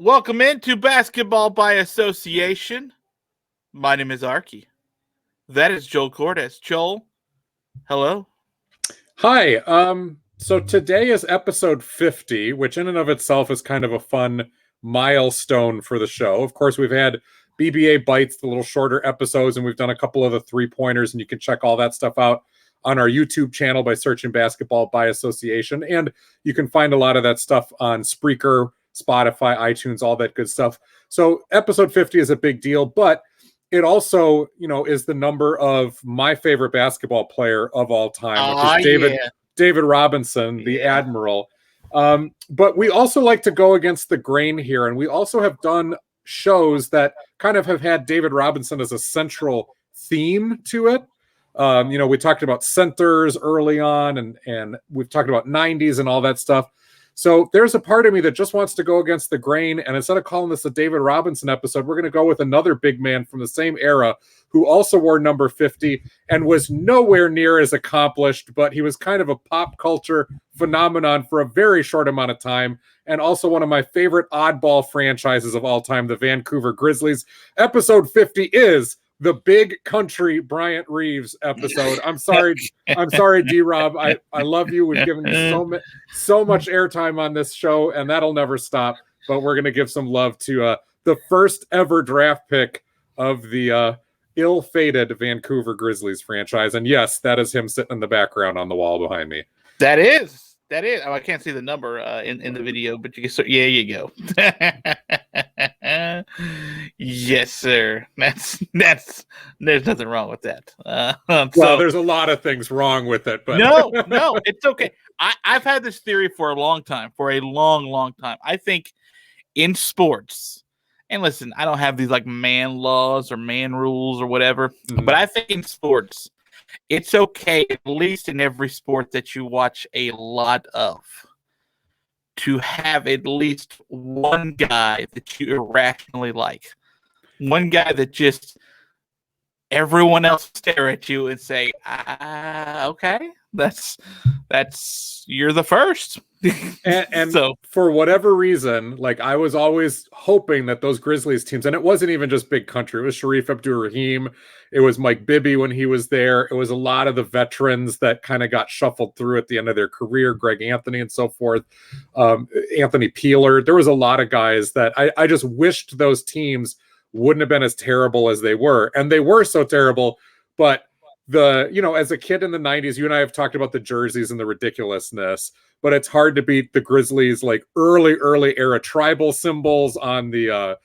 Welcome into Basketball by Association. My name is Arky. That is Joel Cordes. Joel, hello. Hi. So today is episode 50, which in and of itself is kind of a fun milestone for the show. Of course, we've had BbA Bites, the little shorter episodes, and we've done a couple of the three-pointers, and you can check all that stuff out on our YouTube channel by searching Basketball by Association. And you can find a lot of that stuff on Spreaker, Spotify, iTunes, all that good stuff. So episode 50 is a big deal, but it also, is the number of my favorite basketball player of all time, which is David Robinson, the Admiral. But we also like to go against the grain here, and we also have done shows that kind of have had David Robinson as a central theme to it. We talked about centers early on, and we've talked about 90s and all that stuff. So there's a part of me that just wants to go against the grain, and instead of calling this a David Robinson episode, we're going to go with another big man from the same era who also wore number 50 and was nowhere near as accomplished, but he was kind of a pop culture phenomenon for a very short amount of time, and also one of my favorite oddball franchises of all time, the Vancouver Grizzlies. Episode 50 is the Big Country Bryant Reeves episode. I'm sorry, D-Rob. I love you. We've given you so much airtime on this show, and that'll never stop. But we're going to give some love to the first ever draft pick of the ill-fated Vancouver Grizzlies franchise. And yes, that is him sitting in the background on the wall behind me. That is. Oh, I can't see the number in the video, but you can. Yeah, you go. Yes, sir. That's. There's nothing wrong with that. Well, there's a lot of things wrong with it, but no, it's okay. I've had this theory for a long time. I think in sports, and listen, I don't have these like man laws or man rules or whatever, but I think in sports, it's okay, at least in every sport that you watch a lot of, to have at least one guy that you irrationally like. One guy that just everyone else stare at you and say, okay, that's you're the first. and so for whatever reason, like I was always hoping that those Grizzlies teams, and it wasn't even just Big Country, it was Sharif Abdur-Rahim, it was Mike Bibby when he was there, it was a lot of the veterans that kind of got shuffled through at the end of their career, Greg Anthony and so forth, Anthony Peeler. There was a lot of guys that I just wished those teams wouldn't have been as terrible as they were, and they were so terrible. But as a kid in the 90s, you and I have talked about the jerseys and the ridiculousness, but it's hard to beat the Grizzlies like early era tribal symbols on the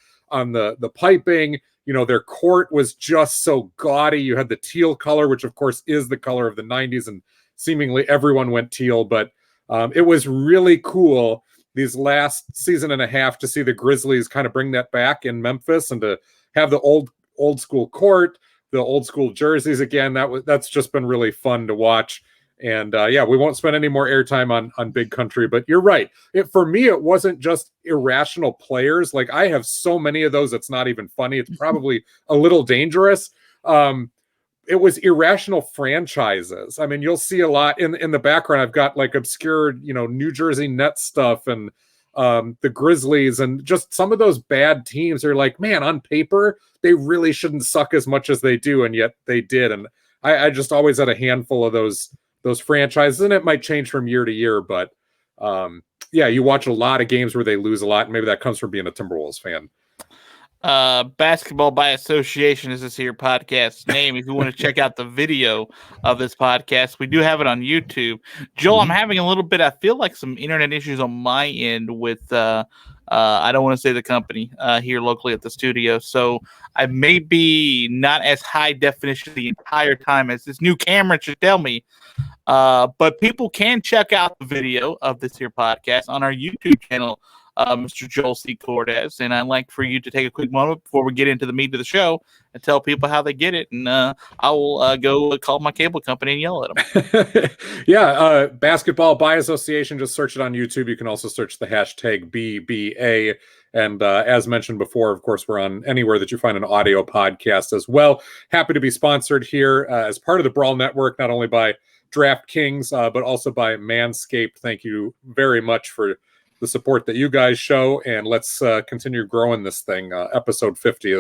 piping. Their court was just so gaudy. You had the teal color, which of course is the color of the 90s, and seemingly everyone went teal, but it was really cool these last season and a half to see the Grizzlies kind of bring that back in Memphis and to have the old school court, the old school jerseys again. That's just been really fun to watch. And we won't spend any more airtime on Big Country, but you're right. For me, it wasn't just irrational players. Like I have so many of those, it's not even funny. It's probably a little dangerous. It was irrational franchises. I mean, you'll see a lot in the background. I've got like obscure, New Jersey Nets stuff and the Grizzlies and just some of those bad teams are like, man, on paper, they really shouldn't suck as much as they do. And yet they did. And I just always had a handful of those franchises, and it might change from year to year, but you watch a lot of games where they lose a lot. And maybe that comes from being a Timberwolves fan. Basketball by Association is this here podcast's name. If you want to check out the video of this podcast, we do have it on YouTube. Joel, I'm having a little bit, I feel like some internet issues on my end with, I don't want to say the company here locally at the studio. So I may be not as high definition the entire time as this new camera should tell me. But people can check out the video of this here podcast on our YouTube channel, Mr. Joel C. Cordes, and I'd like for you to take a quick moment before we get into the meat of the show and tell people how they get it, and I will go call my cable company and yell at them. Basketball by Association, just search it on YouTube. You can also search the hashtag BbA, and as mentioned before, of course, we're on anywhere that you find an audio podcast as well. Happy to be sponsored here as part of the Brawl Network, not only by DraftKings, but also by Manscaped. Thank you very much for the support that you guys show, and let's continue growing this thing. Episode 50.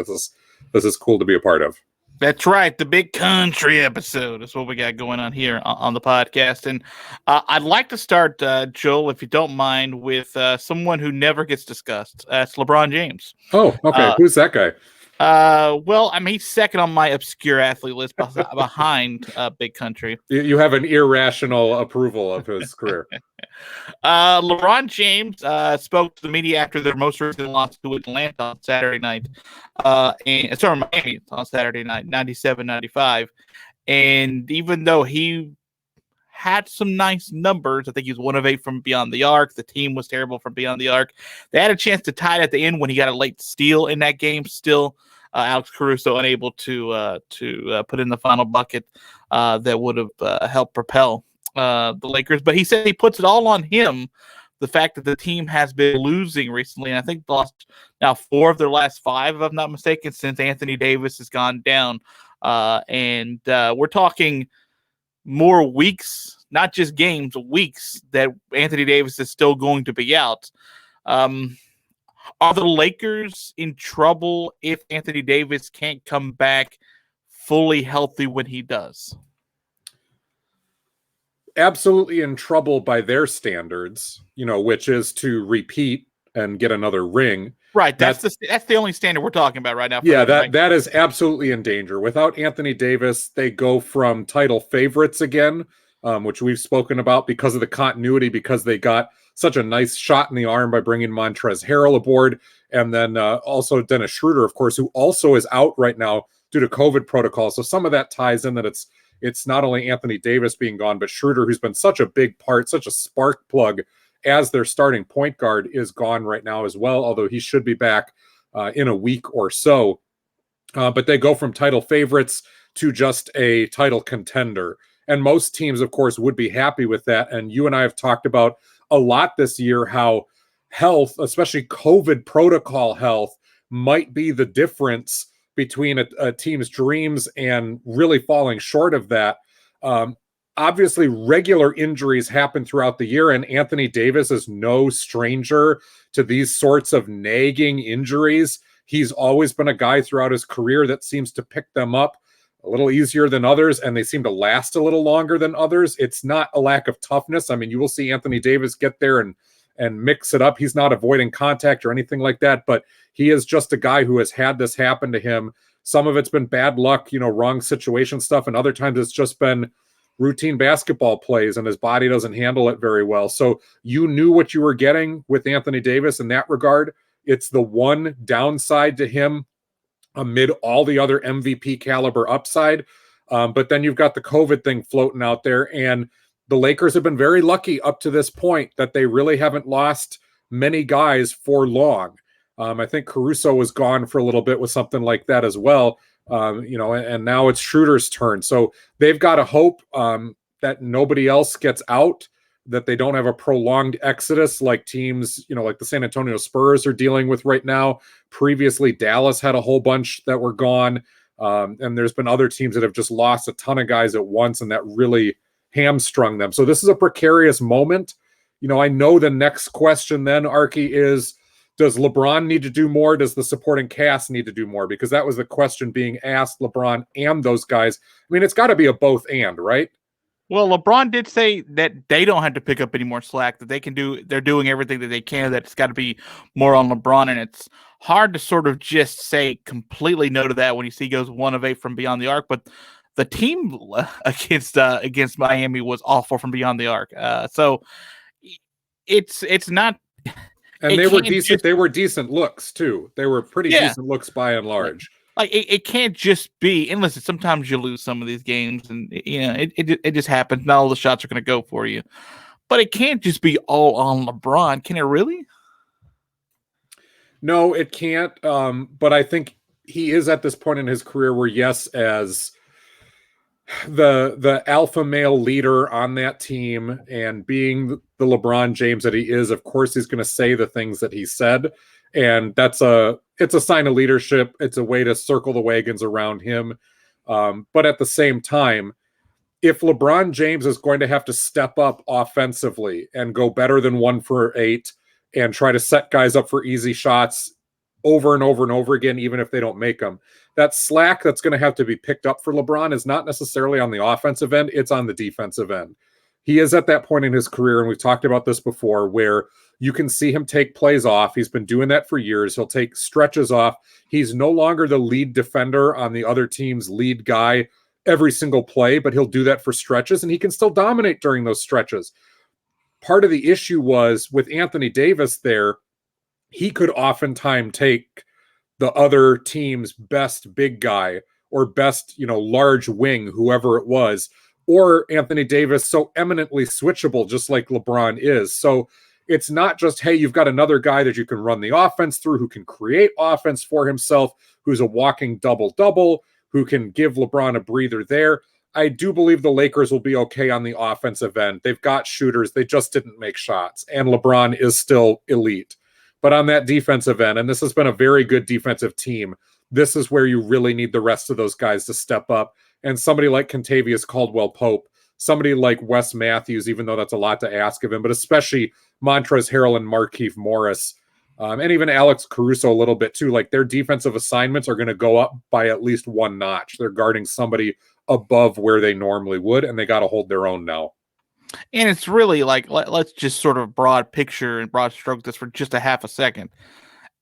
This is cool to be a part of. That's right. The big country episode is what we got going on here on the podcast. And I'd like to start, Joel, if you don't mind, with someone who never gets discussed. It's LeBron James. Oh, okay. Who's that guy? Well, I mean, he's second on my obscure athlete list behind Big Country. You have an irrational approval of his career. LeBron James spoke to the media after their most recent loss to Atlanta on Saturday night. Miami on Saturday night, 97-95. And even though he had some nice numbers, I think he was 1 of 8 from beyond the arc. The team was terrible from beyond the arc. They had a chance to tie it at the end when he got a late steal in that game. Still, Alex Caruso unable to put in the final bucket that would have helped propel the Lakers. But he said he puts it all on him, the fact that the team has been losing recently. And I think they lost now 4 of their last 5, if I'm not mistaken, since Anthony Davis has gone down. And we're talking more weeks, not just games, weeks that Anthony Davis is still going to be out. Are the Lakers in trouble if Anthony Davis can't come back fully healthy when he does? Absolutely in trouble by their standards, which is to repeat and get another ring. Right. That's the only standard we're talking about right now. Yeah, that is absolutely in danger. Without Anthony Davis, they go from title favorites again, which we've spoken about because of the continuity, because they got such a nice shot in the arm by bringing Montrezl Harrell aboard. And then also Dennis Schroeder, of course, who also is out right now due to COVID protocol. So some of that ties in that it's not only Anthony Davis being gone, but Schroeder, who's been such a big part, such a spark plug as their starting point guard, is gone right now as well, although he should be back in a week or so. But they go from title favorites to just a title contender. And most teams, of course, would be happy with that. And you and I have talked about a lot this year how health, especially COVID protocol health, might be the difference between a team's dreams and really falling short of that. Obviously, regular injuries happen throughout the year, and Anthony Davis is no stranger to these sorts of nagging injuries. He's always been a guy throughout his career that seems to pick them up a little easier than others, and they seem to last a little longer than others. It's not a lack of toughness. I mean, you will see Anthony Davis get there and mix it up. He's not avoiding contact or anything like that, but he is just a guy who has had this happen to him. Some of it's been bad luck, wrong situation stuff, and other times it's just been routine basketball plays and his body doesn't handle it very well. So you knew what you were getting with Anthony Davis in that regard. It's the one downside to him amid all the other MVP caliber upside. But then you've got the COVID thing floating out there, and the Lakers have been very lucky up to this point that they really haven't lost many guys for long. I think Caruso was gone for a little bit with something like that as well. And now it's Schroeder's turn. So they've got to hope that nobody else gets out, that they don't have a prolonged exodus like teams, like the San Antonio Spurs are dealing with right now. Previously, Dallas had a whole bunch that were gone. And there's been other teams that have just lost a ton of guys at once, and that really hamstrung them. So this is a precarious moment. I know the next question then, Arky, is, does LeBron need to do more? Does the supporting cast need to do more? Because that was the question being asked LeBron and those guys. I mean, it's got to be a both and, right? Well, LeBron did say that they don't have to pick up any more slack, that they're doing everything that they can, that it's got to be more on LeBron. And it's hard to sort of just say completely no to that when you see he goes 1 of 8 from beyond the arc. But the team against Miami was awful from beyond the arc. So it's not. And they were decent. They were decent looks too. They were pretty decent looks by and large. Like it can't just be. And listen, sometimes you lose some of these games, and it just happens. Not all the shots are going to go for you, but it can't just be all on LeBron. Can it really? No, it can't. But I think he is at this point in his career where, yes, as the alpha male leader on that team and being the LeBron James that he is, of course he's going to say the things that he said, and it's a sign of leadership. It's a way to circle the wagons around him. But at the same time, if LeBron James is going to have to step up offensively and go better than 1 for 8 and try to set guys up for easy shots over and over and over again, even if they don't make them. That slack that's going to have to be picked up for LeBron is not necessarily on the offensive end, it's on the defensive end. He is at that point in his career, and we've talked about this before, where you can see him take plays off. He's been doing that for years. He'll take stretches off. He's no longer the lead defender on the other team's lead guy every single play, but he'll do that for stretches, and he can still dominate during those stretches. Part of the issue was with Anthony Davis there, he could oftentimes take the other team's best big guy or best, large wing, whoever it was, or Anthony Davis so eminently switchable, just like LeBron is. So it's not just, hey, you've got another guy that you can run the offense through, who can create offense for himself, who's a walking double-double, who can give LeBron a breather there. I do believe the Lakers will be okay on the offensive end. They've got shooters. They just didn't make shots, and LeBron is still elite. But on that defensive end, and this has been a very good defensive team, this is where you really need the rest of those guys to step up. And somebody like Kentavious Caldwell-Pope, somebody like Wes Matthews, even though that's a lot to ask of him, but especially Montrezl Harrell and Markieff Morris, and even Alex Caruso a little bit too. Like, their defensive assignments are going to go up by at least one notch. They're guarding somebody above where they normally would, and they got to hold their own now. And it's really like, let's just sort of broad picture and broad stroke this for just a half a second.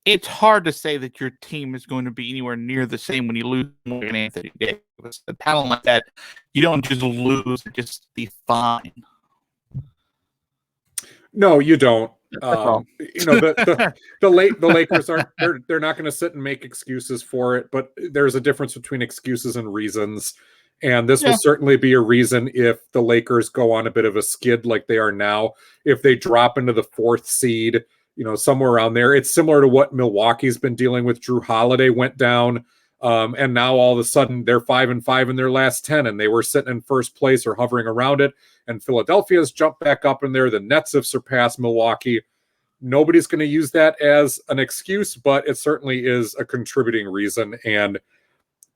It's hard to say that your team is going to be anywhere near the same when you lose Morgan Anthony Davis. A talent like that, you don't just lose, just be fine. No, you don't. The Lakers aren't. They're not going to sit and make excuses for it. But there's a difference between excuses and reasons. And this will certainly be a reason if the Lakers go on a bit of a skid like they are now. If they drop into the 4th seed, somewhere around there. It's similar to what Milwaukee's been dealing with. Drew Holiday went down, and now all of a sudden they're 5-5 in their last 10, and they were sitting in first place or hovering around it. And Philadelphia's jumped back up in there. The Nets have surpassed Milwaukee. Nobody's going to use that as an excuse, but it certainly is a contributing reason. And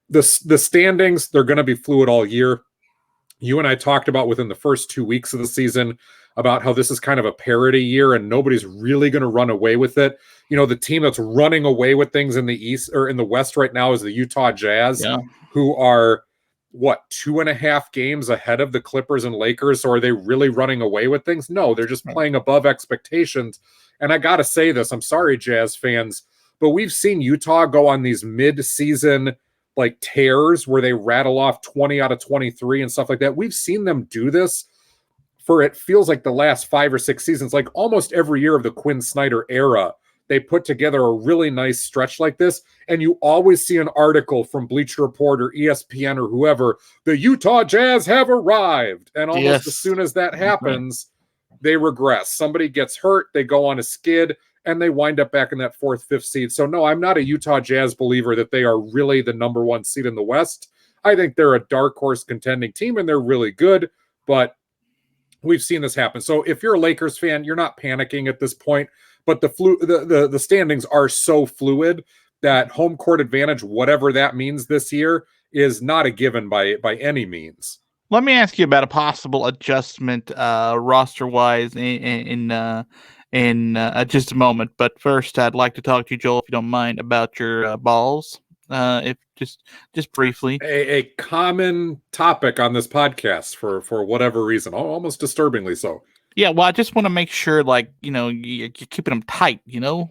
the standings, they're going to be fluid all year. You and I talked about within the first 2 weeks of the season about how this is kind of a parity year and nobody's really going to run away with it. The team that's running away with things in the East or in the West right now is the Utah Jazz, who are 2.5 games ahead of the Clippers and Lakers. So are they really running away with things? No, they're just playing above expectations. And I got to say this, I'm sorry, Jazz fans, but we've seen Utah go on these mid-season tears where they rattle off 20 out of 23 and stuff like that. We've seen them do this for, it feels like, the last 5 or 6 seasons. Like almost every year of the Quinn Snyder era, they put together a really nice stretch like this, and you always see an article from Bleacher Report or ESPN or whoever, the Utah Jazz have arrived. And almost as soon as that happens, they regress. Somebody gets hurt, they go on a skid, and they wind up back in that 4th, 5th seed. So no, I'm not a Utah Jazz believer that they are really the number 1 seed in the West. I think they're a dark horse contending team, and they're really good, but we've seen this happen. So if you're a Lakers fan, you're not panicking at this point, but the standings are so fluid that home court advantage, whatever that means this year, is not a given by any means. Let me ask you about a possible adjustment roster-wise in just a moment. But first, I'd like to talk to you, Joel, if you don't mind, about your balls. If just briefly, a common topic on this podcast for whatever reason, almost disturbingly so. Yeah, well, I just want to make sure, you're keeping them tight.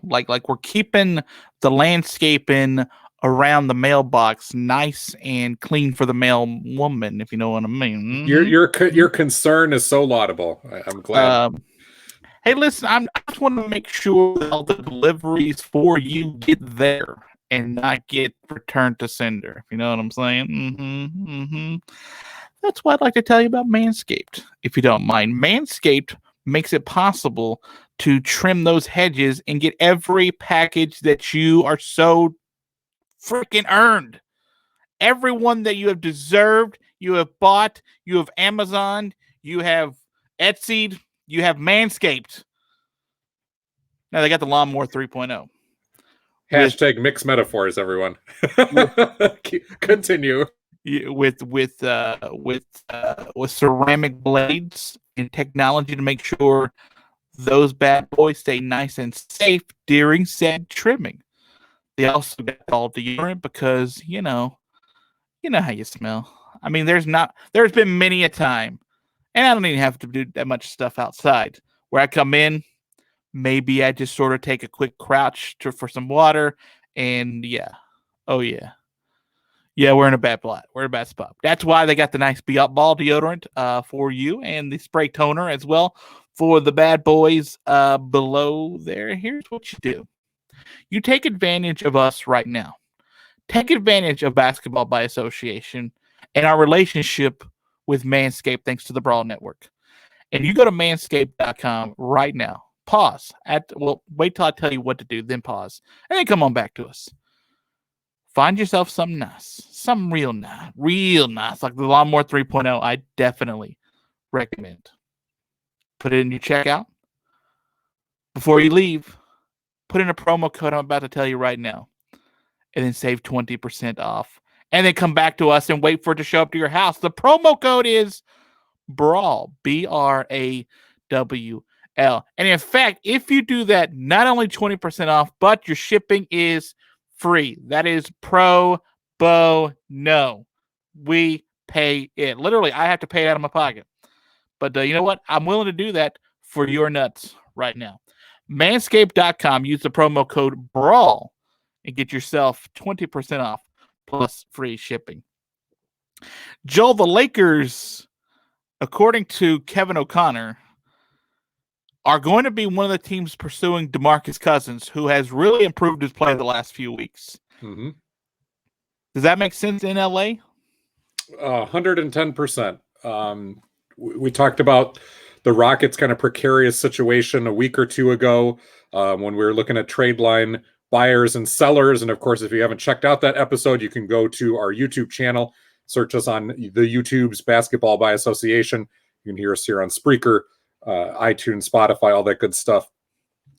Like we're keeping the landscaping around the mailbox nice and clean for the mail woman, if you know what I mean. Mm-hmm. Your concern is so laudable. I'm glad. Hey, listen, I just want to make sure that all the deliveries for you get there and not get returned to sender. If you know what I'm saying. That's why I'd like to tell you about Manscaped, if you don't mind. Manscaped makes it possible to trim those hedges and get every package that you are so freaking earned. Everyone that you have deserved, you have bought, you have Amazoned, you have Etsy'd, you have Manscaped. Now they got the Lawnmower 3.0. Hashtag mixed metaphors, everyone. Continue. With ceramic blades and technology to make sure those bad boys stay nice and safe during said trimming. They also get called deodorant because, you know how you smell. I mean, there's been many a time, and I don't even have to do that much stuff outside, where I come in, maybe I just sort of take a quick crouch for some water, and yeah. Oh, yeah. Yeah, we're in a bad spot. We're in a bad spot. That's why they got the nice ball deodorant for you, and the spray toner as well for the bad boys below there. Here's what you do. You take advantage of us right now. Take advantage of Basketball by Association and our relationship with Manscaped thanks to the Brawl Network. And you go to manscaped.com right now. Pause. Wait till I tell you what to do, then pause. And then come on back to us. Find yourself something nice. Something real nice. Like the Lawnmower 3.0, I definitely recommend. Put it in your checkout. Before you leave, put in a promo code I'm about to tell you right now. And then save 20% off. And then come back to us and wait for it to show up to your house. The promo code is BRAWL. BRAWL. And in fact, if you do that, not only 20% off, but your shipping is free. That is pro bono. We pay it. Literally, I have to pay it out of my pocket. But you know what? I'm willing to do that for your nuts right now. Manscaped.com. Use the promo code BRAWL and get yourself 20% off plus free shipping. Joel, the Lakers, according to Kevin O'Connor, are going to be one of the teams pursuing DeMarcus Cousins, who has really improved his play the last few weeks. Mm-hmm. Does that make sense in LA? 110%. We talked about the Rockets' kind of precarious situation a week or two ago when we were looking at trade line buyers and sellers. And of course, if you haven't checked out that episode, you can go to our YouTube channel, search us on the YouTube's Basketball by Association. You can hear us here on Spreaker, iTunes, Spotify, all that good stuff.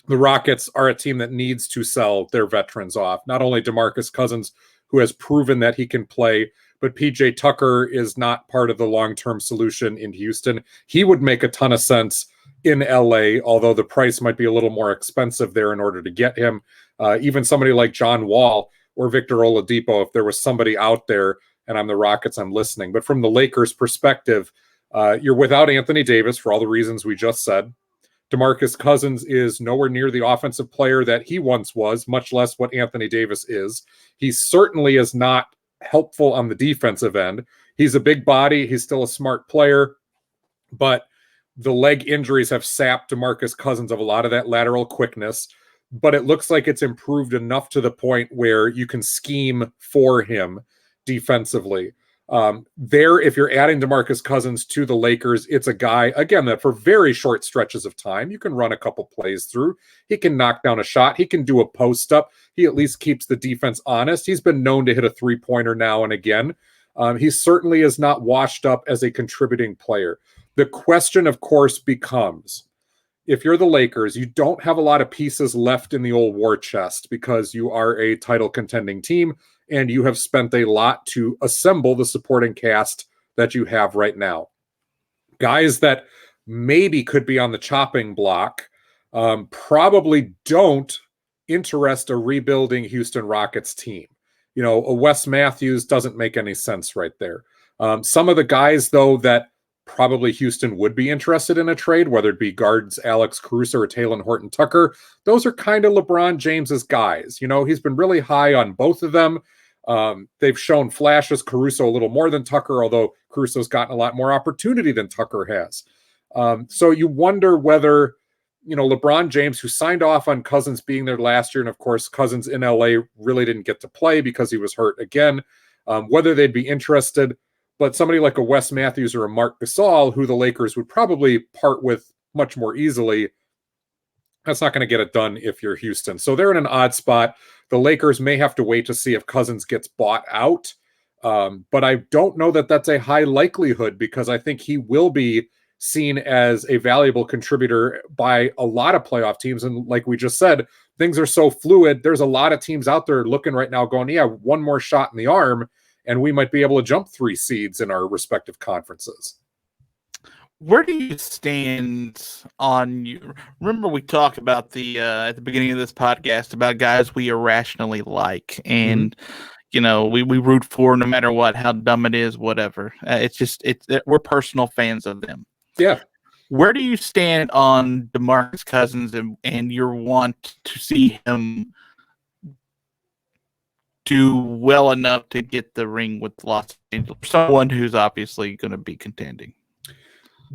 The Rockets are a team that needs to sell their veterans off. Not only DeMarcus Cousins, who has proven that he can play, but PJ Tucker is not part of the long-term solution in Houston. He would make a ton of sense in LA, although the price might be a little more expensive there in order to get him. Even somebody like John Wall or Victor Oladipo, if there was somebody out there, and I'm the Rockets, I'm listening. But from the Lakers' perspective, you're without Anthony Davis for all the reasons we just said. DeMarcus Cousins is nowhere near the offensive player that he once was, much less what Anthony Davis is. He certainly is not helpful on the defensive end. He's a big body. He's still a smart player, but the leg injuries have sapped DeMarcus Cousins of a lot of that lateral quickness. But it looks like it's improved enough to the point where you can scheme for him defensively. If you're adding DeMarcus Cousins to the Lakers, it's a guy, again, that for very short stretches of time, you can run a couple plays through. He can knock down a shot. He can do a post-up. He at least keeps the defense honest. He's been known to hit a three-pointer now and again. He certainly is not washed up as a contributing player. The question, of course, becomes, if you're the Lakers, you don't have a lot of pieces left in the old war chest because you are a title contending team and you have spent a lot to assemble the supporting cast that you have right now. Guys that maybe could be on the chopping block probably don't interest a rebuilding Houston Rockets team. You know, a Wes Matthews doesn't make any sense right there. Some of the guys, though, that probably Houston would be interested in a trade, whether it be guards Alex Caruso or Talen Horton-Tucker, those are kind of LeBron James's guys. You know, he's been really high on both of them. They've shown flashes, Caruso a little more than Tucker, although Caruso's gotten a lot more opportunity than Tucker has. So you wonder whether, you know, LeBron James, who signed off on Cousins being there last year, and of course Cousins in LA really didn't get to play because he was hurt again, whether they'd be interested. But somebody like a Wes Matthews or a Marc Gasol, who the Lakers would probably part with much more easily, that's not going to get it done if you're Houston. So they're in an odd spot. The Lakers may have to wait to see if Cousins gets bought out. But I don't know that that's a high likelihood because I think he will be seen as a valuable contributor by a lot of playoff teams. And like we just said, things are so fluid. There's a lot of teams out there looking right now going, yeah, one more shot in the arm, and we might be able to jump 3 seeds in our respective conferences. Where do you stand on you? Remember, we talked about the at the beginning of this podcast about guys we irrationally like, and we root for no matter what, how dumb it is, whatever. We're personal fans of them. Yeah. Where do you stand on DeMarcus Cousins and your want to see him do well enough to get the ring with Los Angeles? Someone who's obviously going to be contending.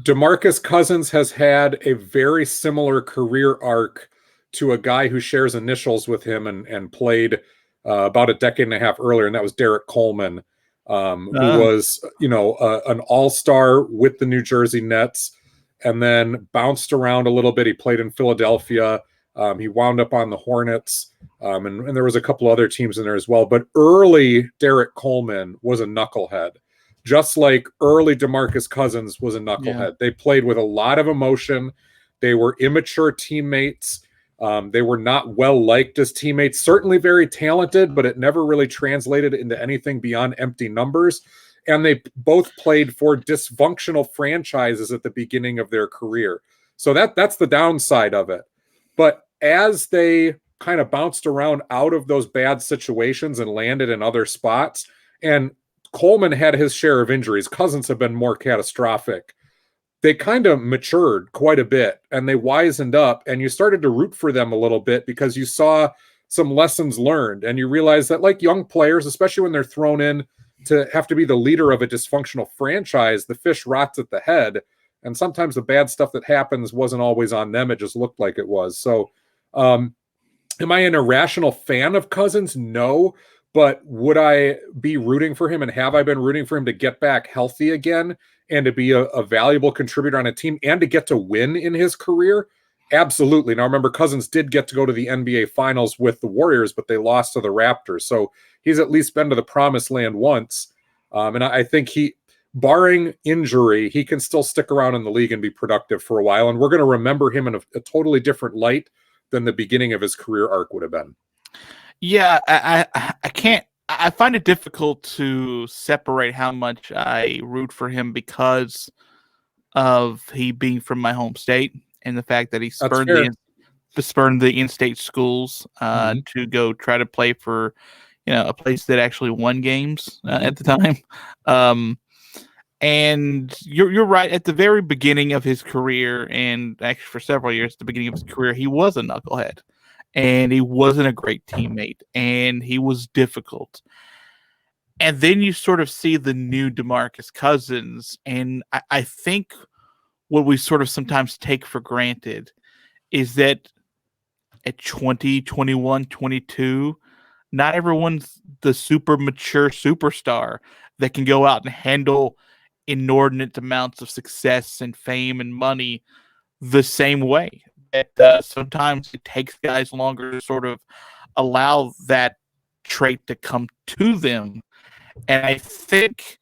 DeMarcus Cousins has had a very similar career arc to a guy who shares initials with him and played about a decade and a half earlier, and that was Derek Coleman, who was, an all-star with the New Jersey Nets, and then bounced around a little bit. He played in Philadelphia. He wound up on the Hornets, and there was a couple other teams in there as well. But early Derek Coleman was a knucklehead, just like early DeMarcus Cousins was a knucklehead. Yeah. They played with a lot of emotion. They were immature teammates. They were not well-liked as teammates, certainly very talented, but it never really translated into anything beyond empty numbers. And they both played for dysfunctional franchises at the beginning of their career. So that's the downside of it. But as they kind of bounced around out of those bad situations and landed in other spots, and Coleman had his share of injuries, Cousins have been more catastrophic, they kind of matured quite a bit and they wisened up, and you started to root for them a little bit because you saw some lessons learned, and you realize that, like young players, especially when they're thrown in to have to be the leader of a dysfunctional franchise, the fish rots at the head. And sometimes the bad stuff that happens wasn't always on them. It just looked like it was. So am I an irrational fan of Cousins? No. But would I be rooting for him, and have I been rooting for him to get back healthy again and to be a valuable contributor on a team and to get to win in his career? Absolutely. Now, remember, Cousins did get to go to the NBA Finals with the Warriors, but they lost to the Raptors. So he's at least been to the promised land once. And I think barring injury, he can still stick around in the league and be productive for a while. And we're going to remember him in a totally different light than the beginning of his career arc would have been. Yeah, I can't. I find it difficult to separate how much I root for him because of he being from my home state and the fact that he spurned the in-state schools to go try to play for, a place that actually won games at the time. And you're right. At the very beginning of his career, and actually for several years at the beginning of his career, he was a knucklehead. And he wasn't a great teammate, and he was difficult. And then you sort of see the new DeMarcus Cousins, and I think what we sort of sometimes take for granted is that at 20, 21, 22, not everyone's the super mature superstar that can go out and handle inordinate amounts of success and fame and money the same way. Sometimes it takes guys longer to sort of allow that trait to come to them. And I think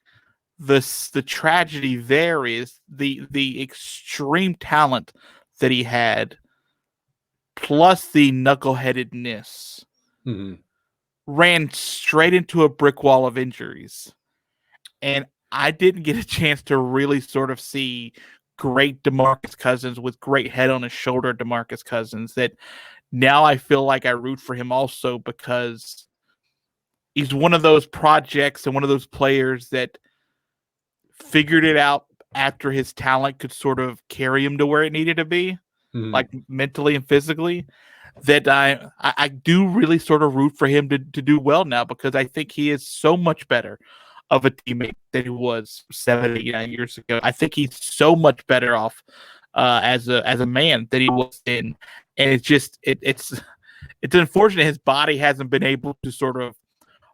the tragedy there is the extreme talent that he had, plus the knuckleheadedness, ran straight into a brick wall of injuries. And I didn't get a chance to really sort of see great DeMarcus Cousins with great head on his shoulder DeMarcus Cousins, that now I feel like I root for him also because he's one of those projects and one of those players that figured it out after his talent could sort of carry him to where it needed to be, like mentally and physically, that I do really sort of root for him to do well now, because I think he is so much better of a teammate than he was 7, 8, 9 years ago. I think he's so much better off as a man than he was then. And it's unfortunate his body hasn't been able to sort of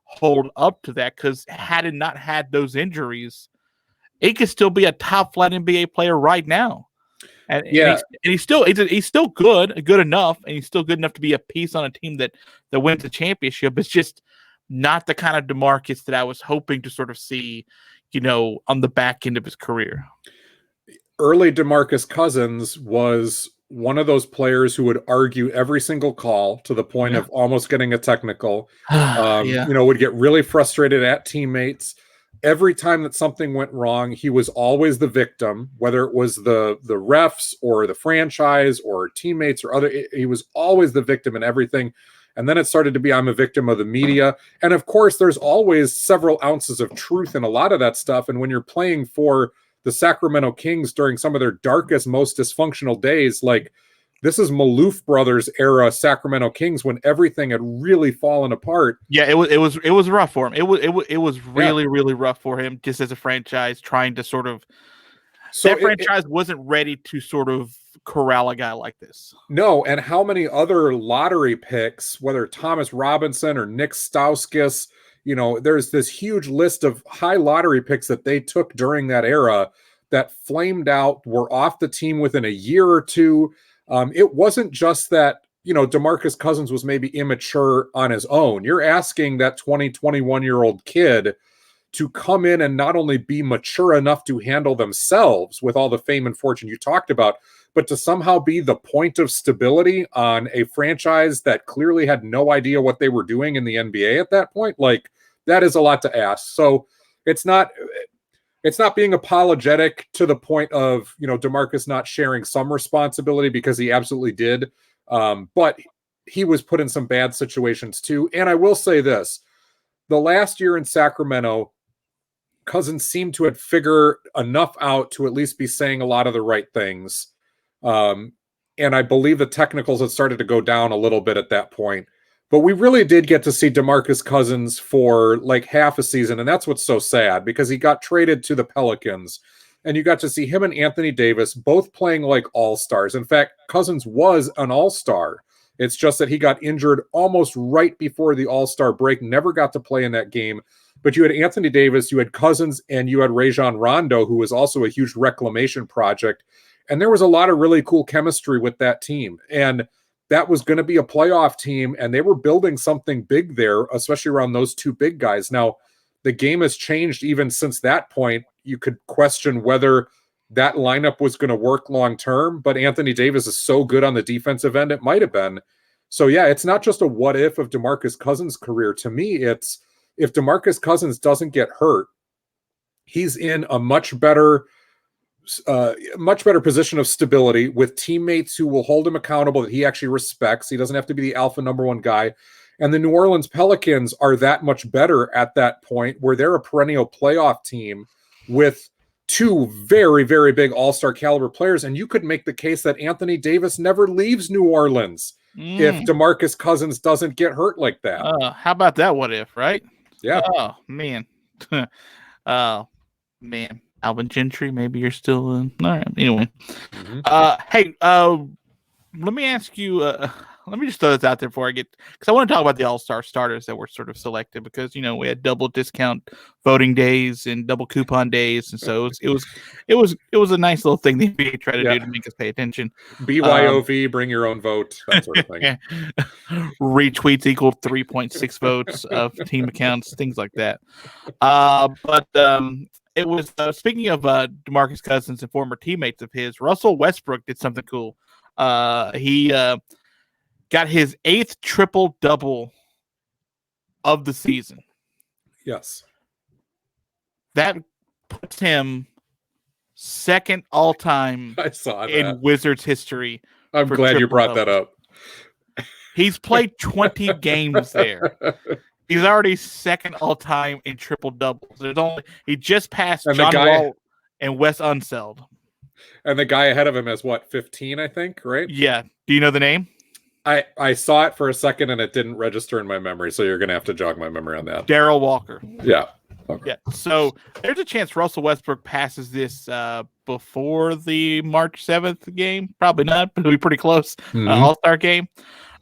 hold up to that, because had it not had those injuries, he could still be a top flight NBA player right now. And he's still good enough, and he's still good enough to be a piece on a team that wins a championship. It's just not the kind of DeMarcus that I was hoping to sort of see, on the back end of his career. Early DeMarcus Cousins was one of those players who would argue every single call to the point of almost getting a technical, would get really frustrated at teammates. every time that something went wrong, he was always the victim, whether it was the refs or the franchise or teammates or other. He was always the victim in everything. And then it started to be, I'm a victim of the media. And of course, there's always several ounces of truth in a lot of that stuff. And when you're playing for the Sacramento Kings during some of their darkest, most dysfunctional days, like this is Maloof Brothers era Sacramento Kings when everything had really fallen apart. Yeah, it was rough for him. It was really rough for him just as a franchise trying to sort of. So that franchise wasn't ready to sort of corral a guy like this. No, and how many other lottery picks, whether Thomas Robinson or Nick Stauskas, there's this huge list of high lottery picks that they took during that era that flamed out, were off the team within a year or two. It wasn't just that, DeMarcus Cousins was maybe immature on his own. You're asking that 21-year-old kid to come in and not only be mature enough to handle themselves with all the fame and fortune you talked about, but to somehow be the point of stability on a franchise that clearly had no idea what they were doing in the NBA at that point. Like, that is a lot to ask. So it's not being apologetic to the point of, DeMarcus not sharing some responsibility, because he absolutely did. But he was put in some bad situations too. And I will say this, the last year in Sacramento, Cousins seemed to have figured enough out to at least be saying a lot of the right things. And I believe the technicals had started to go down a little bit at that point. But we really did get to see DeMarcus Cousins for like half a season, and that's what's so sad, because he got traded to the Pelicans, and you got to see him and Anthony Davis both playing like all-stars. In fact, Cousins was an all-star. It's just that he got injured almost right before the all-star break, never got to play in that game. But you had Anthony Davis, you had Cousins, and you had Rajon Rondo, who was also a huge reclamation project. And there was a lot of really cool chemistry with that team. And that was going to be a playoff team, and they were building something big there, especially around those two big guys. Now, the game has changed even since that point. You could question whether that lineup was going to work long-term, but Anthony Davis is so good on the defensive end, it might have been. So, yeah, it's not just a what-if of DeMarcus Cousins' career. To me, it's if DeMarcus Cousins doesn't get hurt, he's in a much better position of stability with teammates who will hold him accountable, that he actually respects. He doesn't have to be the alpha number one guy. And the New Orleans Pelicans are that much better at that point, where they're a perennial playoff team with two very, very big all-star caliber players. And you could make the case that Anthony Davis never leaves New Orleans if DeMarcus Cousins doesn't get hurt like that. How about that what if, right? Yeah. Oh, man. Man. Alvin Gentry, maybe you're still in. All right. Anyway. Hey, let me ask you, let me just throw this out there before I get, because I want to talk about the all-star starters that were sort of selected, because, we had double discount voting days and double coupon days. And so it was a nice little thing the NBA tried to do to make us pay attention. BYOV, bring your own vote, that sort of thing. Retweets equal 3.6 votes of team accounts, things like that. But it was, speaking of DeMarcus Cousins and former teammates of his, Russell Westbrook did something cool. He got his 8th triple-double of the season. Yes. That puts him second all-time in Wizards history. I'm glad you brought that up. He's played 20 games there. He's already second all-time in triple-doubles. He just passed John Wall and Wes Unseld. And the guy ahead of him is, 15, I think, right? Yeah. Do you know the name? I saw it for a second, and it didn't register in my memory, so you're going to have to jog my memory on that. Darryl Walker. Yeah. Okay. Yeah. So there's a chance Russell Westbrook passes this before the March 7th game. Probably not, but it'll be pretty close. All-Star game.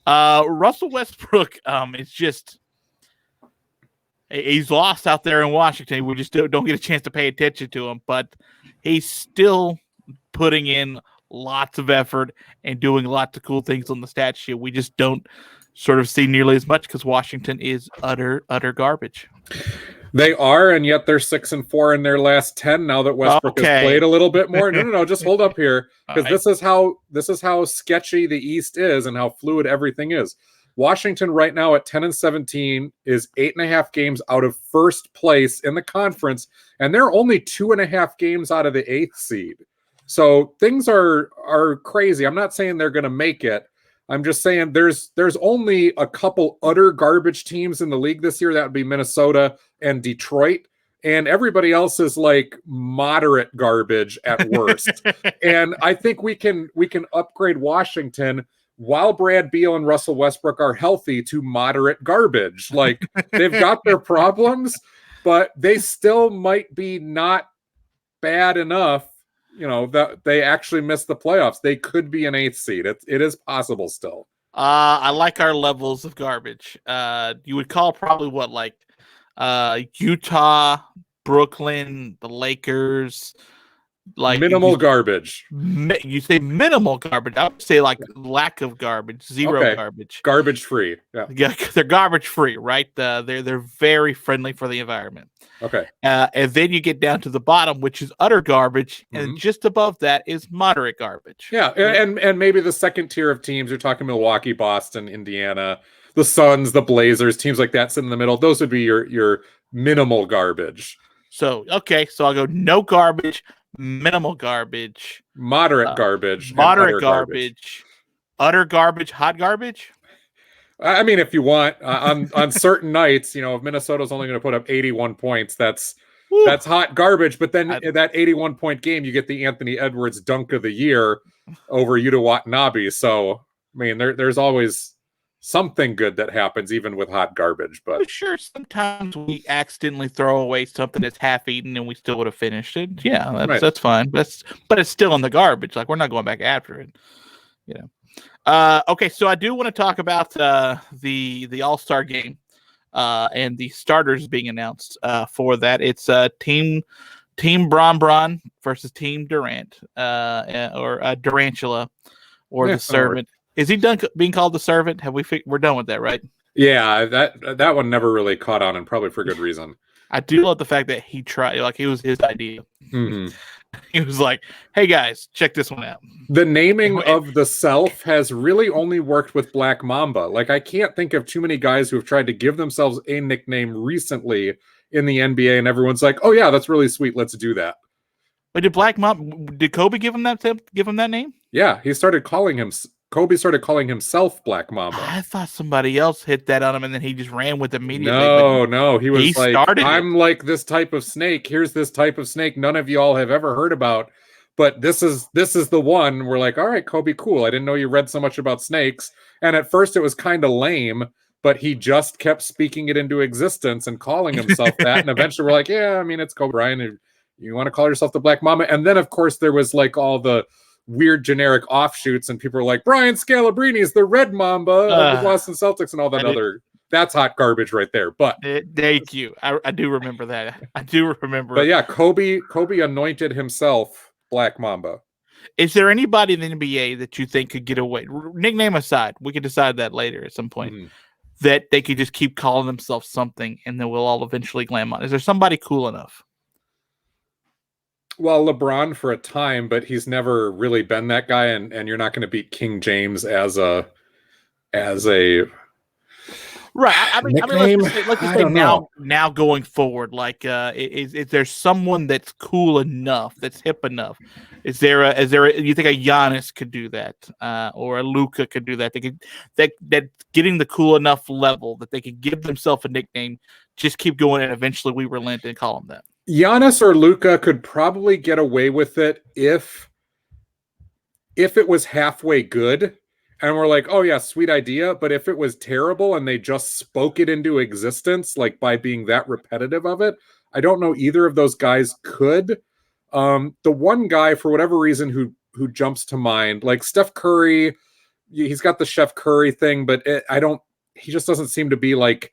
Russell Westbrook is just... He's lost out there in Washington. We just don't get a chance to pay attention to him, but he's still putting in lots of effort and doing lots of cool things on the stat sheet. We just don't sort of see nearly as much because Washington is utter garbage. They are, and yet they're 6-4 in their last 10 now that Westbrook has played a little bit more. No, just hold up here, because this is how sketchy the East is and how fluid everything is. Washington right now at 10-17 is 8.5 games out of first place in the conference, and they're only 2.5 games out of the 8th seed. So things are crazy. I'm not saying they're going to make it. I'm just saying there's only a couple utter garbage teams in the league this year. That would be Minnesota and Detroit. And everybody else is like moderate garbage at worst. And I think we can upgrade Washington while Brad Beal and Russell Westbrook are healthy to moderate garbage. Like, they've got their problems, but they still might be not bad enough, that they actually miss the playoffs. They could be an 8th seed. It is possible still. I like our levels of garbage. You would call probably what, like Utah, Brooklyn, the Lakers, like minimal garbage. You say minimal garbage. I would say like lack of garbage, zero garbage. Garbage free. Yeah, they're garbage free, right? They're very friendly for the environment. Okay. And then you get down to the bottom, which is utter garbage, and just above that is moderate garbage. Yeah, and maybe the second tier of teams, you're talking Milwaukee, Boston, Indiana, the Suns, the Blazers, teams like that sit in the middle. Those would be your minimal garbage. So, okay, so I'll go no garbage, minimal garbage, moderate garbage, utter garbage, hot garbage. I mean, if you want, on certain nights, if Minnesota's only going to put up 81 points, that's hot garbage. But then in that 81-point game, you get the Anthony Edwards dunk of the year over Yuta Watanabe. So, I mean, there's always something good that happens even with hot garbage. But sure, sometimes we accidentally throw away something that's half eaten and we still would have finished it. Yeah, that's fine. But it's still in the garbage. Like, we're not going back after it. Okay, so I do want to talk about the All-Star game and the starters being announced for that. It's Team Bron versus Team Durant or Durantula or the Servant. Is he done being called the Servant? We're done with that, right? Yeah, that one never really caught on, and probably for good reason. I do love the fact that he tried, like, it was his idea. Mm-hmm. He was like, "Hey guys, check this one out." The naming of the self has really only worked with Black Mamba. Like, I can't think of too many guys who have tried to give themselves a nickname recently in the NBA, and everyone's like, "Oh yeah, that's really sweet. Let's do that." But did Kobe give him that name? Yeah, Kobe started calling himself Black Mamba. I thought somebody else hit that on him, and then he just ran with it immediately. No, he was I'm like this type of snake. Here's this type of snake none of y'all have ever heard about, but this is the one. We're like, all right, Kobe, cool. I didn't know you read so much about snakes. And at first it was kind of lame, but he just kept speaking it into existence and calling himself that. And eventually we're like, yeah, I mean, it's Kobe Bryant. You want to call yourself the Black Mamba? And then, of course, there was like all the weird generic offshoots, and people are like, Brian Scalabrine is the Red Mamba of the Boston Celtics and all that that's hot garbage right there. But thank you. I do remember that. I do remember. But yeah, Kobe anointed himself Black Mamba. Is there anybody in the NBA that you think could get away, nickname aside, we could decide that later at some point, that they could just keep calling themselves something and then we'll all eventually glam on? Is there somebody cool enough? Well, LeBron for a time, but he's never really been that guy, and you're not going to beat King James as a right. I mean, let's just say now going forward, like, is there someone that's cool enough, that's hip enough? Is there you think a Giannis could do that, or a Luka could do that? They could that getting the cool enough level that they could give themselves a nickname, just keep going, and eventually we relent and call them that. Giannis or Luka could probably get away with it if it was halfway good and we're like, oh yeah, sweet idea. But if it was terrible and they just spoke it into existence, like by being that repetitive of it, I don't know either of those guys could. The one guy, for whatever reason, who jumps to mind, like Steph Curry, he's got the Chef Curry thing, but he just doesn't seem to be like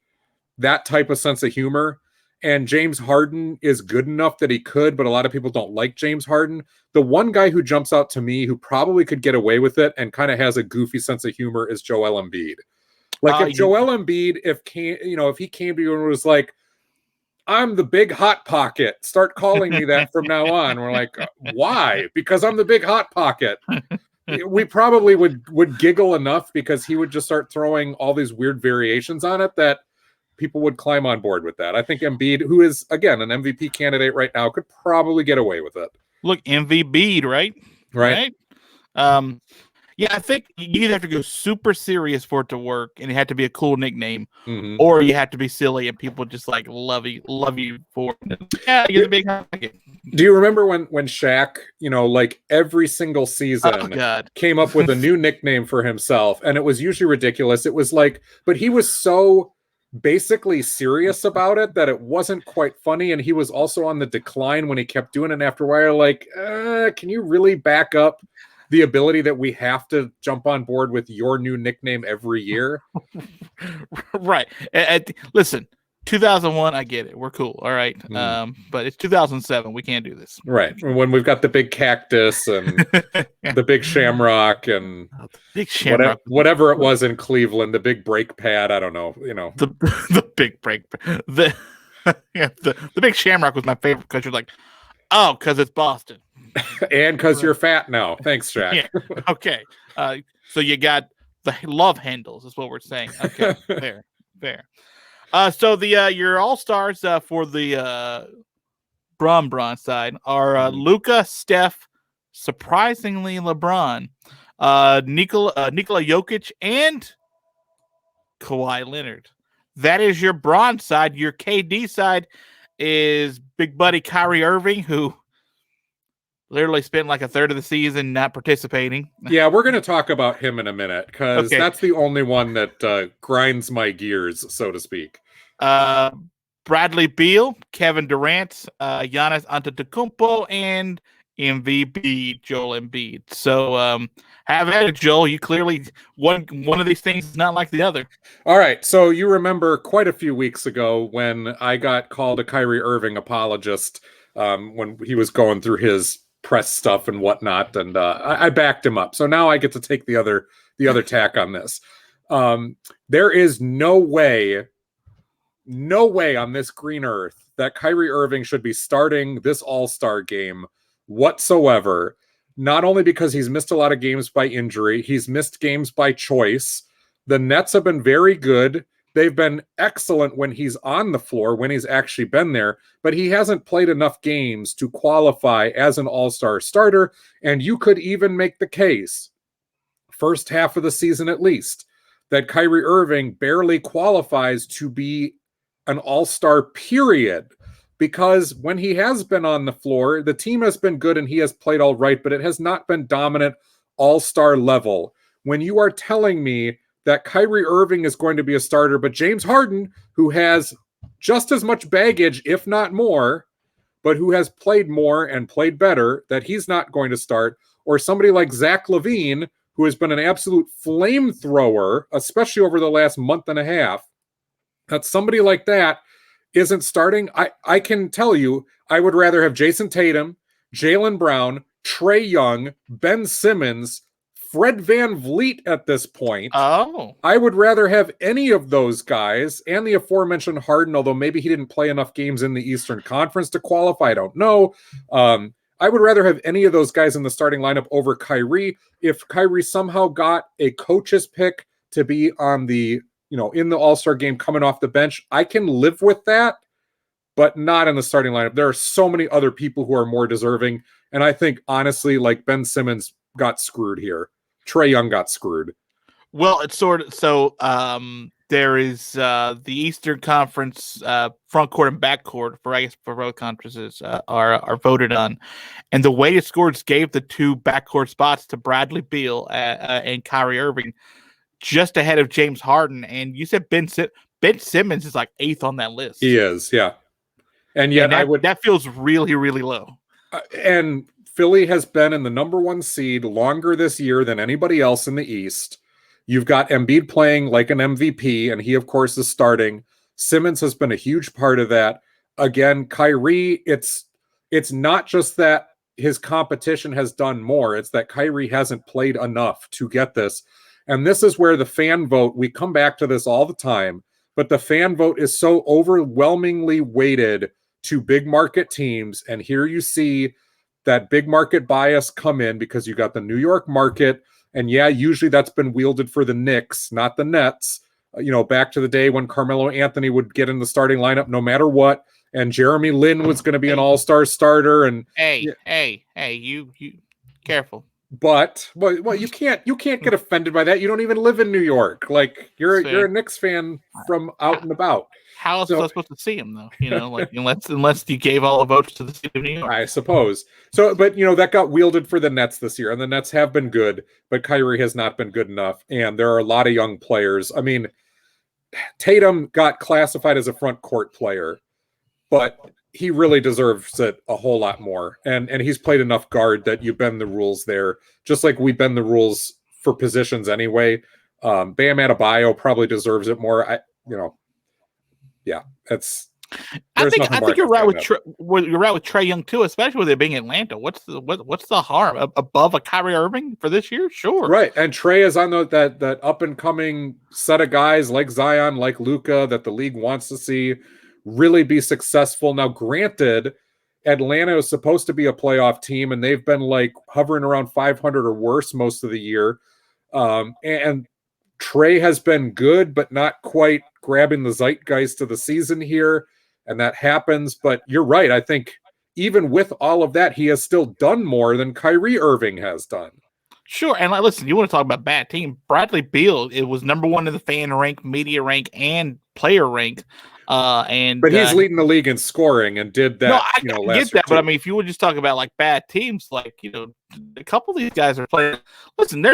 that type of sense of humor. And James Harden is good enough that he could, but a lot of people don't like James Harden. The one guy who jumps out to me who probably could get away with it and kind of has a goofy sense of humor is Joel Embiid. Like, if Joel Embiid, if he came to you and was like, I'm the big hot pocket, start calling me that from now on. We're like, why? Because I'm the big hot pocket. we probably would giggle enough because he would just start throwing all these weird variations on it that people would climb on board with that. I think Embiid, who is, again, an MVP candidate right now, could probably get away with it. Look, MVP, right? Right. Yeah, I think you either have to go super serious for it to work, and it had to be a cool nickname, Mm-hmm. or you have to be silly and people just like love you for it. Yeah, you're the big pocket. Do you remember when Shaq, like every single season came up with a new nickname for himself, and it was usually ridiculous. It was like, but he was so basically serious about it that it wasn't quite funny, and he was also on the decline when he kept doing it. After a while, like, can you really back up the ability that we have to jump on board with your new nickname every year? Right. Listen, 2001, I get it. We're cool. All right. But it's 2007. We can't do this. Right. When we've got the big cactus and the big shamrock and big shamrock. Whatever it was in Cleveland, the big brake pad. I don't know. The big brake. The big shamrock was my favorite because you're like, oh, because it's Boston. And because you're fat now. Thanks, Shaq. Yeah. Okay. So you got the love handles is what we're saying. Okay. Fair. So your all-stars for the Bron side are Luka, Steph, surprisingly LeBron, Nikola Jokic, and Kawhi Leonard. That is your Bron side. Your KD side is big buddy Kyrie Irving, who literally spent like a third of the season not participating. Yeah, we're going to talk about him in a minute because that's the only one that grinds my gears, so to speak. Bradley Beal, Kevin Durant, Giannis Antetokounmpo, and MVP Joel Embiid. So have at it, Joel. You clearly one of these things is not like the other. All right. So you remember quite a few weeks ago when I got called a Kyrie Irving apologist when he was going through his press stuff and whatnot, and I backed him up. So now I get to take the other tack on this. There is no way on this green earth that Kyrie Irving should be starting this All-Star game whatsoever. Not only because he's missed a lot of games by injury, he's missed games by choice. The Nets have been very good. They've been excellent when he's on the floor, when he's actually been there, but he hasn't played enough games to qualify as an all-star starter, and you could even make the case, first half of the season at least, that Kyrie Irving barely qualifies to be an all-star period, because when he has been on the floor, the team has been good and he has played all right, but it has not been dominant all-star level. When you are telling me that Kyrie Irving is going to be a starter, but James Harden, who has just as much baggage, if not more, but who has played more and played better, that he's not going to start, or somebody like Zach LaVine, who has been an absolute flamethrower, especially over the last month and a half, that somebody like that isn't starting. I can tell you, I would rather have Jason Tatum, Jaylen Brown, Trae Young, Ben Simmons, Fred VanVleet at this point. Oh. I would rather have any of those guys and the aforementioned Harden, although maybe he didn't play enough games in the Eastern Conference to qualify. I don't know. I would rather have any of those guys in the starting lineup over Kyrie. If Kyrie somehow got a coach's pick to be on the, in the All-Star game coming off the bench, I can live with that, but not in the starting lineup. There are so many other people who are more deserving. And I think, honestly, like Ben Simmons got screwed here. Trae Young got screwed. Well, it's sort of so. There is the Eastern Conference front court and back court for both conferences are voted on, and the weighted scores gave the two backcourt spots to Bradley Beal and Kyrie Irving, just ahead of James Harden. And you said Ben Simmons is like 8th on that list. He is, yeah. And yet that feels really, really low. And Philly has been in the number 1 seed longer this year than anybody else in the East. You've got Embiid playing like an MVP, and he, of course, is starting. Simmons has been a huge part of that. Again, Kyrie, it's not just that his competition has done more. It's that Kyrie hasn't played enough to get this. And this is where the fan vote, we come back to this all the time, but the fan vote is so overwhelmingly weighted to big market teams. And here you see that big market bias come in because you got the New York market. And yeah, usually that's been wielded for the Knicks, not the Nets. Back to the day when Carmelo Anthony would get in the starting lineup no matter what, and Jeremy Lin was going to be an all-star starter. And hey, you careful. But well, you can't get offended by that. You don't even live in New York. Like you're a Knicks fan from out and about. How else was I supposed to see him though? Unless you gave all the votes to the city of New York, I suppose. So, but that got wielded for the Nets this year, and the Nets have been good, but Kyrie has not been good enough, and there are a lot of young players. I mean, Tatum got classified as a front court player, but he really deserves it a whole lot more. And he's played enough guard that you bend the rules there, just like we bend the rules for positions anyway. Bam Adebayo probably deserves it more. I think you're right with you're right with Trae Young too, especially with it being Atlanta. What's the harm above a Kyrie Irving for this year? Sure, right. And Trae is on that up and coming set of guys like Zion, like Luka, that the league wants to see really be successful. Now, granted, Atlanta is supposed to be a playoff team, and they've been like hovering around 500 or worse most of the year. And Trae has been good, but not quite grabbing the zeitgeist of the season here. And that happens. But you're right. I think even with all of that, he has still done more than Kyrie Irving has done. Sure. And listen, you want to talk about bad team. Bradley Beal, it was number one in the fan rank, media rank, and player rank. But he's leading the league in scoring and did that. No, I get that, but I mean, if you would just talk about like bad teams, like a couple of these guys are playing. Listen,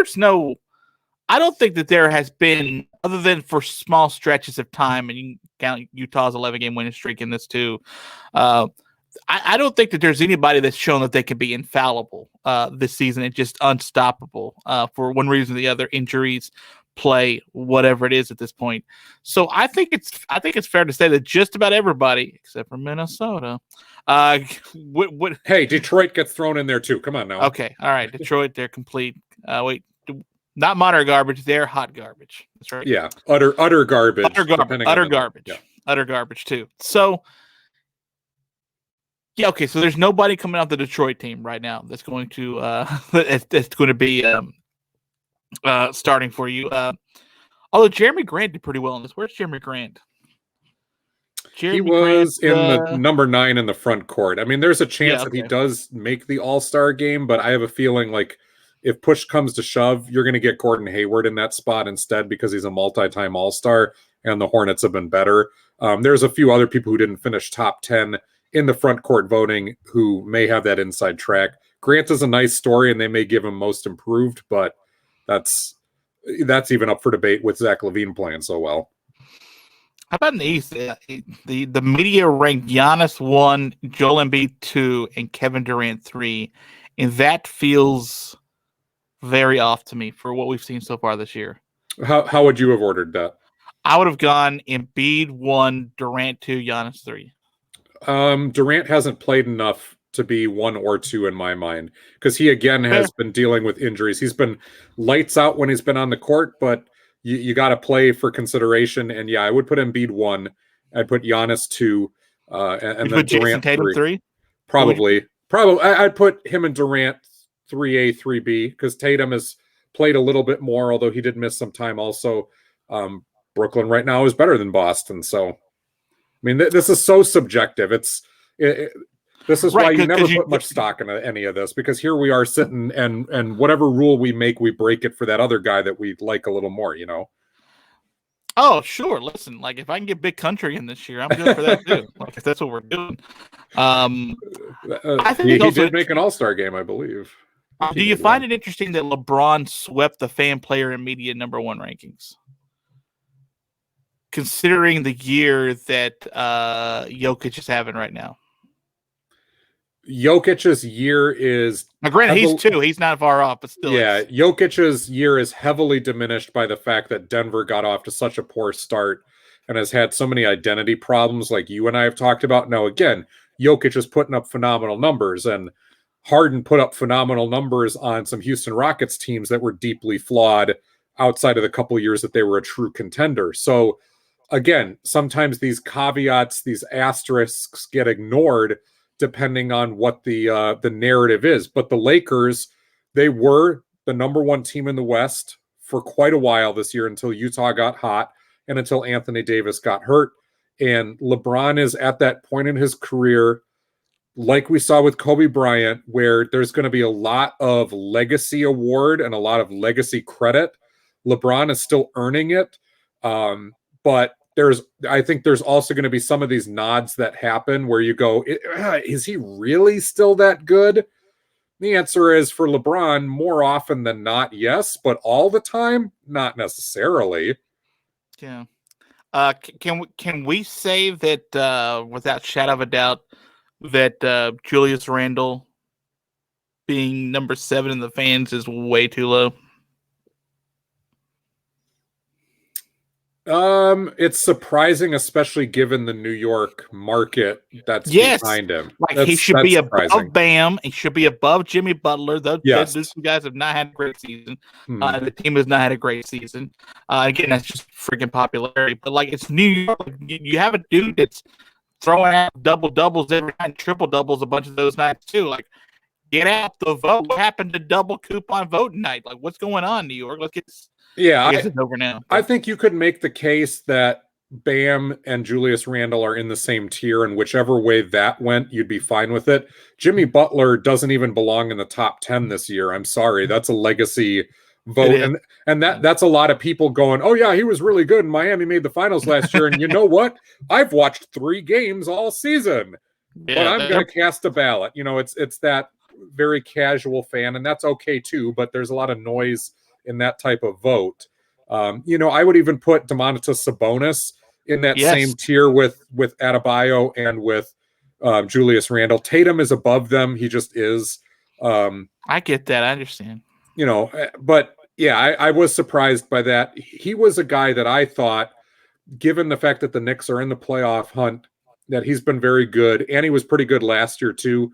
I don't think that there has been, other than for small stretches of time, and you can count Utah's 11-game winning streak in this too. I don't think that there's anybody that's shown that they can be infallible this season and just unstoppable for one reason or the other, injuries, play, whatever it is at this point. So I think it's fair to say that just about everybody, except for Minnesota, hey, Detroit gets thrown in there too. Come on now. Okay, all right, Detroit, they're complete. Not moderate garbage, they're hot garbage. That's right. Yeah, utter garbage. Utter garbage. Yeah. Utter garbage too. So yeah, okay. So there's nobody coming out the Detroit team right now that's going to that's going to be starting for you. Although Jeremy Grant did pretty well in this. Where's Jeremy Grant? He was in the number 9 in the front court. I mean, there's a chance that he does make the All-Star game, but I have a feeling like if push comes to shove, you're going to get Gordon Hayward in that spot instead because he's a multi-time All-Star and the Hornets have been better. There's a few other people who didn't finish top 10 in the front court voting who may have that inside track. Grant is a nice story and they may give him most improved, but that's even up for debate with Zach LaVine playing so well. How about in the East? The media ranked Giannis 1, Joel Embiid 2, and Kevin Durant 3, and that feels very off to me for what we've seen so far this year. How would you have ordered that? I would have gone Embiid 1, Durant 2, Giannis 3. Durant hasn't played enough to be 1 or 2 in my mind because he again has been dealing with injuries. He's been lights out when he's been on the court, but you got to play for consideration. And yeah, I would put Embiid 1. I'd put Giannis 2, and then Durant 3. Probably. I'd put him and Durant 3A, 3B because Tatum has played a little bit more, although he did miss some time. Also, Brooklyn right now is better than Boston. So, I mean, this is so subjective. This is why you never put much stock into any of this, because here we are sitting and whatever rule we make, we break it for that other guy that we like a little more, Oh, sure. Listen, like if I can get Big Country in this year, I'm good for that too. Like if that's what we're doing. I think he did make an All-Star game, I believe. Do you find it interesting that LeBron swept the fan, player, and media number 1 rankings? Considering the year that Jokic is having right now. Jokic's year is... Now, granted, he's 2. He's not far off, but still. Yeah, Jokic's year is heavily diminished by the fact that Denver got off to such a poor start and has had so many identity problems like you and I have talked about. Now, again, Jokic is putting up phenomenal numbers, and Harden put up phenomenal numbers on some Houston Rockets teams that were deeply flawed outside of the couple of years that they were a true contender. So, again, sometimes these caveats, these asterisks get ignored depending on what the narrative is. But the Lakers, they were the number one team in the West for quite a while this year until Utah got hot and until Anthony Davis got hurt. And LeBron is at that point in his career, like we saw with Kobe Bryant, where there's going to be a lot of legacy award and a lot of legacy credit. LeBron is still earning it. But I think there's also going to be some of these nods that happen where you go, is he really still that good? The answer is, for LeBron, more often than not, yes, but all the time, not necessarily. Yeah. Can we say that without shadow of a doubt that Julius Randle being number 7 in the fans is way too low? It's surprising, especially given the New York market that's behind him. Like, he should be above Bam. He should be above Jimmy Butler. Those two guys have not had a great season. The team has not had a great season. Again, that's just freaking popularity. But like, it's New York. You have a dude that's throwing out double-doubles every night, triple-doubles a bunch of those nights too. Like, get out the vote. What happened to double coupon voting night? Like, what's going on, New York? Let's get this. Yeah, I guess it's over now. I think you could make the case that Bam and Julius Randle are in the same tier, and whichever way that went, you'd be fine with it. Jimmy Butler doesn't even belong in the top 10 this year. I'm sorry. That's a legacy vote. And that's a lot of people going, oh yeah, he was really good and Miami made the finals last year. And you know what? I've watched 3 games all season, but I'm going to cast a ballot. You know, it's that very casual fan, and that's okay too, but there's a lot of noise in that type of vote. You know, I would even put Domantas Sabonis in that same tier with Adebayo and with Julius Randle. Tatum is above them. He just is. I get that. I understand. You know, but yeah, I was surprised by that. He was a guy that I thought, given the fact that the Knicks are in the playoff hunt, that he's been very good. And he was pretty good last year too.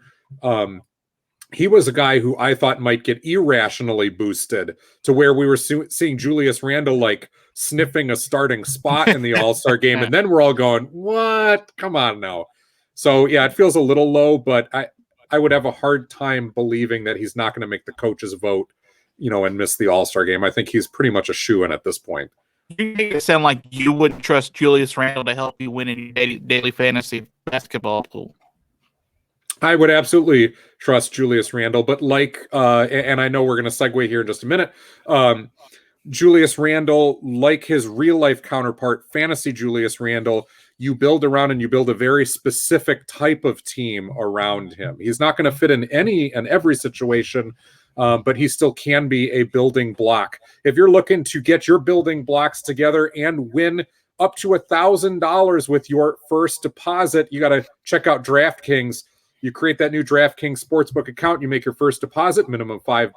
He was a guy who I thought might get irrationally boosted to where we were seeing Julius Randle like sniffing a starting spot in the All-Star game. And then we're all going, what? Come on now. So yeah, it feels a little low, but I would have a hard time believing that he's not going to make the coaches vote, you know, and miss the All-Star game. I think he's pretty much a shoo-in at this point. You make it sound like you wouldn't trust Julius Randle to help you win in your daily fantasy basketball pool. I would absolutely trust Julius Randle, but like, and I know we're going to segue here in just a minute. Julius Randle, like his real life counterpart, fantasy Julius Randle, you build around and you build a very specific type of team around him. He's not going to fit in any and every situation, but he still can be a building block. If you're looking to get your building blocks together and win up to $1,000 with your first deposit, you got to check out DraftKings. You create that new DraftKings Sportsbook account. You make your first deposit, minimum $5.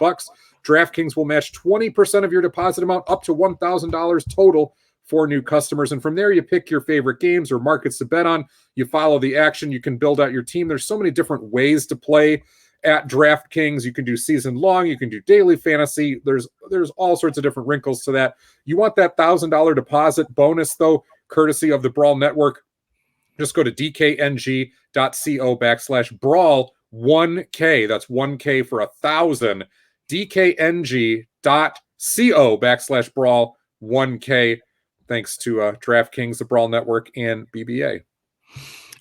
DraftKings will match 20% of your deposit amount up to $1,000 total for new customers. And from there, you pick your favorite games or markets to bet on. You follow the action. You can build out your team. There's so many different ways to play at DraftKings. You can do season long. You can do daily fantasy. There's all sorts of different wrinkles to that. You want that $1,000 deposit bonus, though, courtesy of the Brawl Network. Just go to dkng.co/brawl 1K. That's 1K for 1,000. dkng.co/brawl 1K. Thanks to DraftKings, the Brawl Network, and BbA.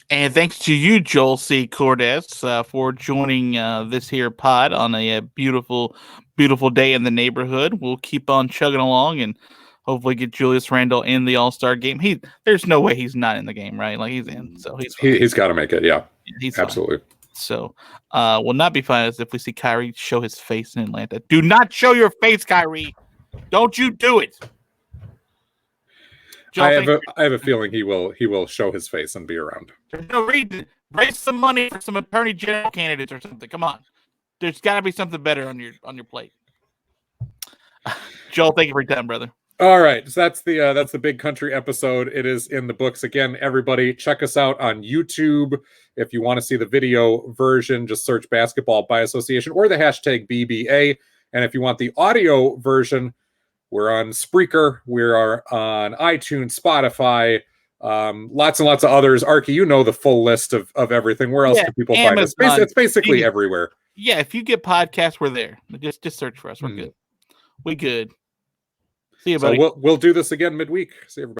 And thanks to you, Joel C. Cordes, for joining this here pod on a beautiful, beautiful day in the neighborhood. We'll keep on chugging along and hopefully get Julius Randle in the All-Star game. There's no way he's not in the game, right? Like, he's in, so he's got to make it. Yeah, he's absolutely. Fine. So, will not be fine as if we see Kyrie show his face in Atlanta. Do not show your face, Kyrie. Don't you do it. I have a feeling he will show his face and be around. There's no reason. Raise some money for some attorney general candidates or something. Come on. There's got to be something better on your plate. Joel, thank you for your time, brother. All right, so that's the Big Country episode. It is in the books. Again, everybody, check us out on YouTube. If you want to see the video version, just search Basketball by Association or the hashtag BbA. And if you want the audio version, we're on Spreaker. We are on iTunes, Spotify, Lots and lots of others. Arky, you know the full list of everything. Where else can people find us? It's basically everywhere. Yeah, if you get podcasts, we're there. Just search for us. We're good. We good. See you, buddy. So we'll do this again midweek. See everybody.